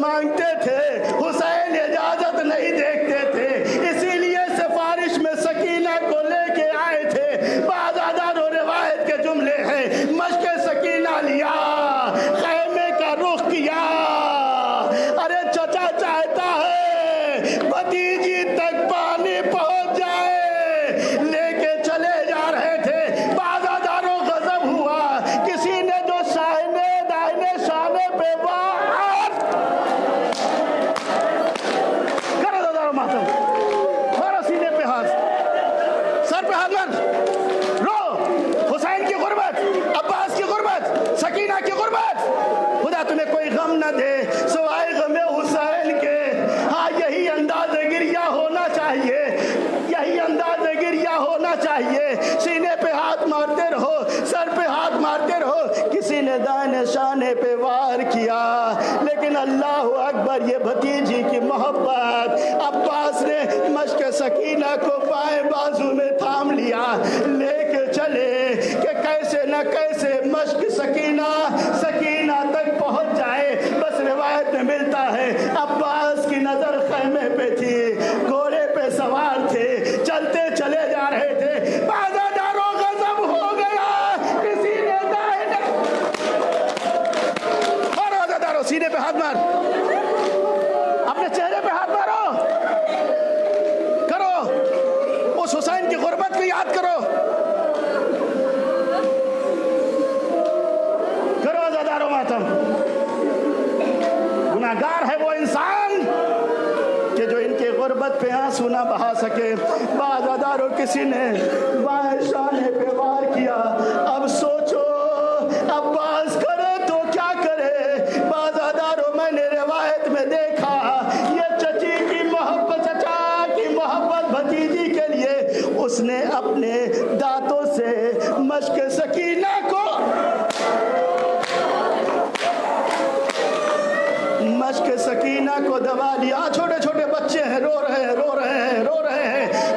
مانگتے تھے، حسین اجازت نہیں دیکھتے تھے، اسی لیے سفارش میں سکینہ کو لے کے آئے تھے۔ بعض اداروں روایت کے جملے ہیں، مشق سکینہ لیا، خیمے کا رخ کیا۔ ارے چچا چاہتا ہے بھتیجی تک پانی پہنچ جائے، لے کے چلے جا رہے تھے۔ بعض اداروں غضب ہوا، کسی نے جو شائنے دائنے شانے پہ وار کرو اداروں ماتم، مارو سینے پہ ہاتھ، سر پہ ہاتھ مار، رو حسین کی غربت، عباس کی غربت، سکینہ کی غربت، خدا تمہیں کوئی غم نہ دے سوائے غم حسین کے۔ ہاں یہی انداز گریہ ہونا چاہیے، یہی انداز گریہ ہونا چاہیے۔ سینے پہ ہاتھ مارتے رہو، سر پہ ہاتھ مارتے رہو۔ کسی نے دائیں شانے پہ وار کیا، لیکن اللہ اکبر، یہ بھتیجی کی محبت۔ عباس نے مشق سکینہ کو بائیں بازو میں تھام لیا، لے کے چلے کہ کیسے نہ کیسے مشق سکینہ تک پہنچ جائے۔ بس روایت میں ملتا ہے عباس کی نظر خیمے پہ تھی، گھوڑے پہ سوار تھے، چلتے چلے جا رہے تھے۔ بازاداروں غضب ہو گیا، کسی نے دائیں اور بازاداروں سینے پہ ہاتھ مار، اپنے چہرے پہ ہاتھ مارو، کرو اس حسین کی غربت کو یاد کرو، کرو ازاداروں ماتم۔ گناہگار ہے وہ انسان کہ جو ان کی غربت پہ آنسو نہ بہا سکے۔ بعض اداروں کسی نے بائیں شانے پہ وار کیا۔ اب سوچو عباس کرے تو کیا کرے؟ بعض اداروں میں نے روایت میں دیکھا، یہ چچا کی محبت بھتیجی کے لیے اس نے اپنے دانتوں سے مشق سکینہ کو دبا لیا۔ چھوٹے چھوٹے بچے ہیں، رو رہے ہیں،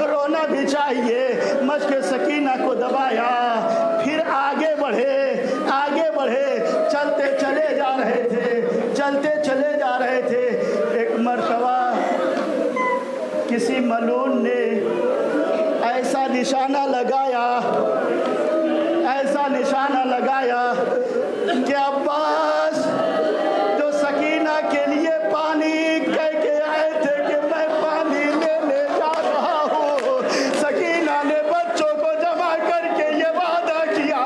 رونا بھی چاہیے۔ مشق سکینہ کو دبایا، پھر آگے بڑھے، چلتے چلے جا رہے تھے۔ ایک مرتبہ کسی ملعون نے ایسا نشانہ لگایا کہ عباس جو سکینہ کے لیے پانی کہہ کے آئے تھے کہ میں پانی لینے جا رہا ہوں، سکینہ نے بچوں کو جمع کر کے یہ وعدہ کیا،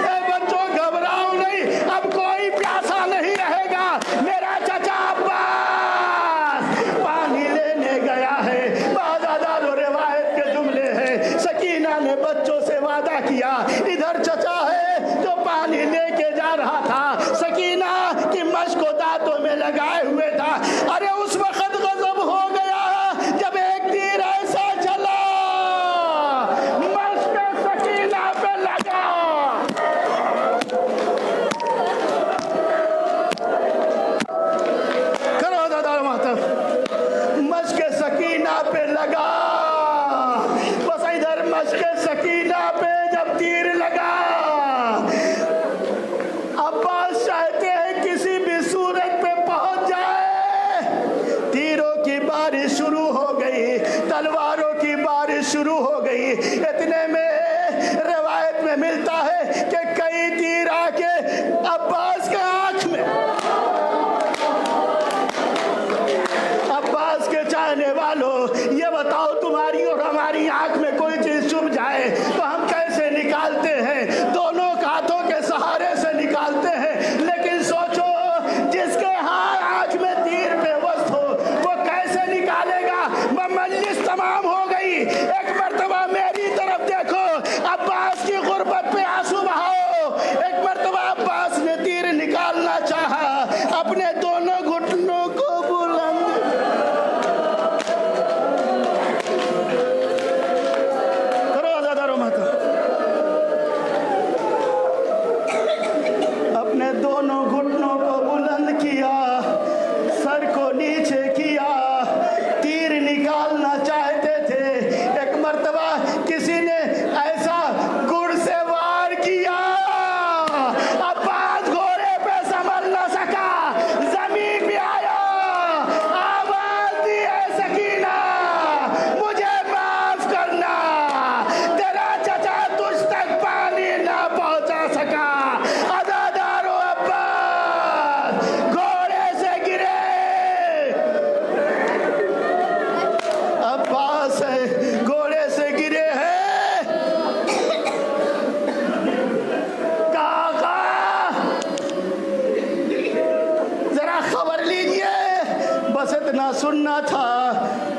اے بچوں گھبراؤ نہیں، اب کوئی پیاسا نہیں رہے گا، میرا چچا عباس پانی لینے گیا ہے۔ بعض اداروں روایت کے جملے ہیں، سکینہ نے بچوں سے وعدہ کیا، ادھر چچا ہے جو پانی لے کے جا رہا تھا، سکینہ کی مشق کو دانتوں میں لگائے ہوئے تھا۔ ارے اس وقت غضب ہو گیا جب ایک تیر ایسا چلا، مشق سکینہ پہ لگا، کرو دادا محترم، مشق سکینہ پہ لگا۔ بس ادھر مشق سکینہ پہ جب تیر لگا، عباس چاہتے ہیں کسی بھی صورت پہ پہنچ جائے۔ تیروں کی بارش شروع ہو گئی، تلواروں کی بارش شروع ہو گئی۔ اتنے میں روایت میں ملتا ہے کہ کئی تیر آ کے عباس کے آنکھ میں، عباس کے چاہنے والوں یہ بتاؤ، تمہاری اور ہماری آنکھ میں کوئی چیز چبھ جائے تو ہم کیسے نکالتے ہیں؟ دونوں ہاتھوں کے سہارے سے نکالتے ہیں، لیکن سوچو جس کے آنکھ میں تیر پہ وسط ہو وہ کیسے نکالے گا؟ مجلس تمام ہو گئی، ایک مرتبہ میری طرف دیکھو، عباس کی غربت پہ آنسو بہاؤ۔ ایک مرتبہ عباس نے تیر نکالنا چاہا، اپنے دونوں گھٹنوں کو بلند اتنا سننا تھا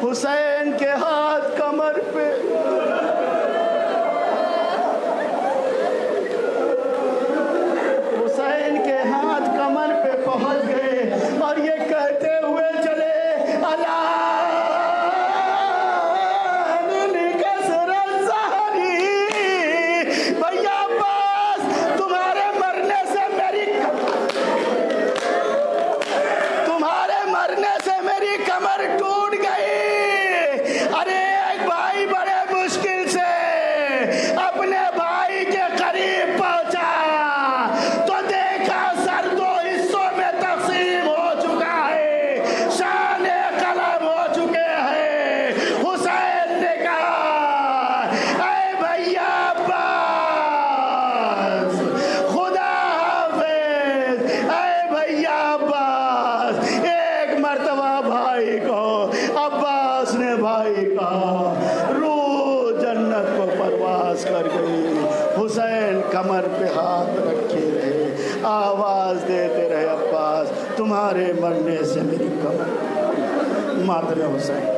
حسین کے ہاتھ کمر پہ حسین کے ہاتھ کمر پہ پہنچ گئے اور یہ کہتے ہوئے چلے بھیا عباس تمہارے مرنے سے میری کمر ٹوٹ گئی. ارے ایک بھائی بڑے مشکل سے اپنے بھائی کے قریب پہنچا تو دیکھا سر دو حصوں میں تقسیم ہو چکا ہے, شان قلم ہو چکے ہیں. حسین نے کہا اے بھیا عباس خدا حافظ. اے بھیا عباس ایک مرتبہ بھائی کو. عباس نے بھائی کہا, روح جنت کو پرواز کر گئی. حسین کمر پہ ہاتھ رکھے رہے, آواز دیتے رہے عباس تمہارے مرنے سے میری کمر. ماتم حسین.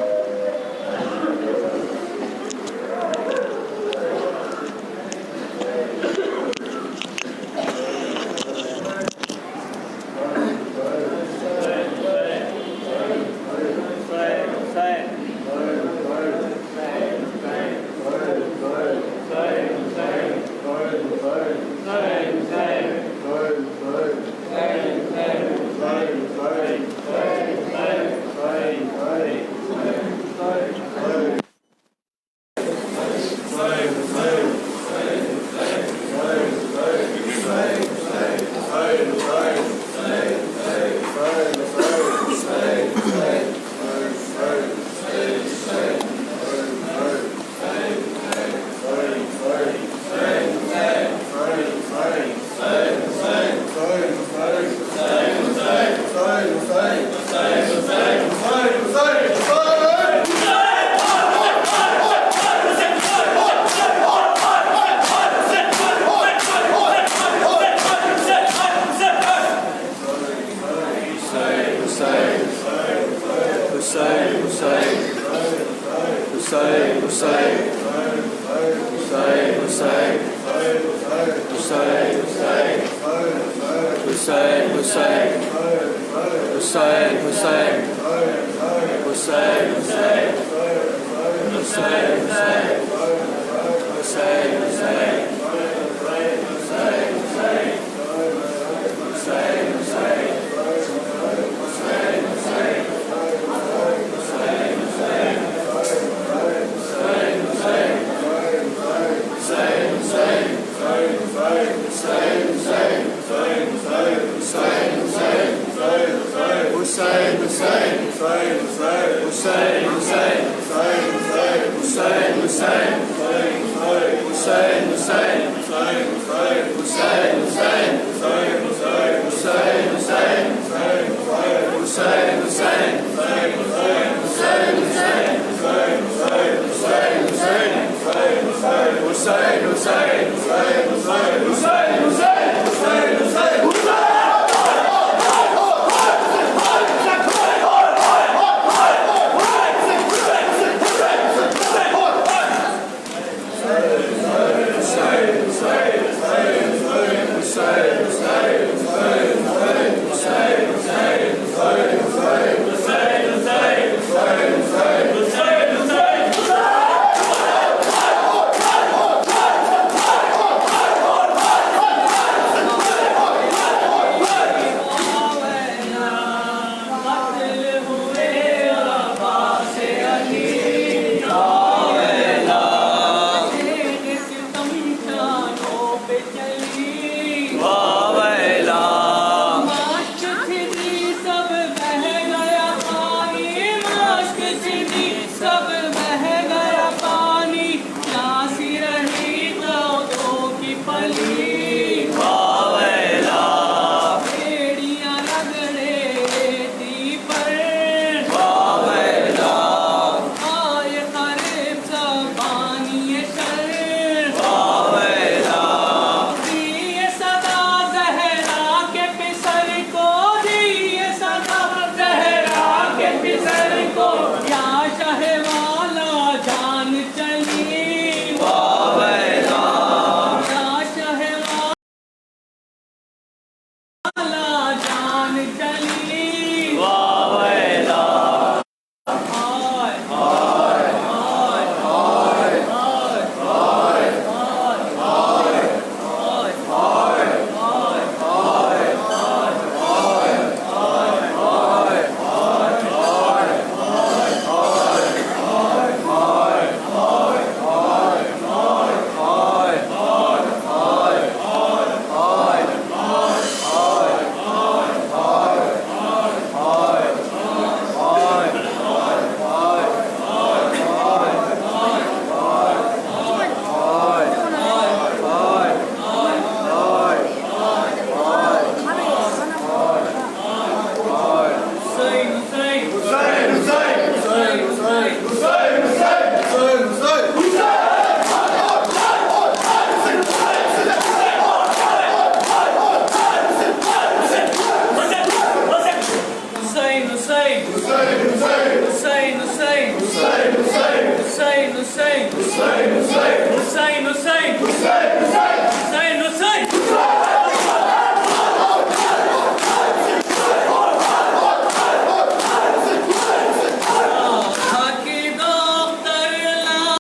Hussein, Hussein, Hussein, Hussein, Hussein, Hussein.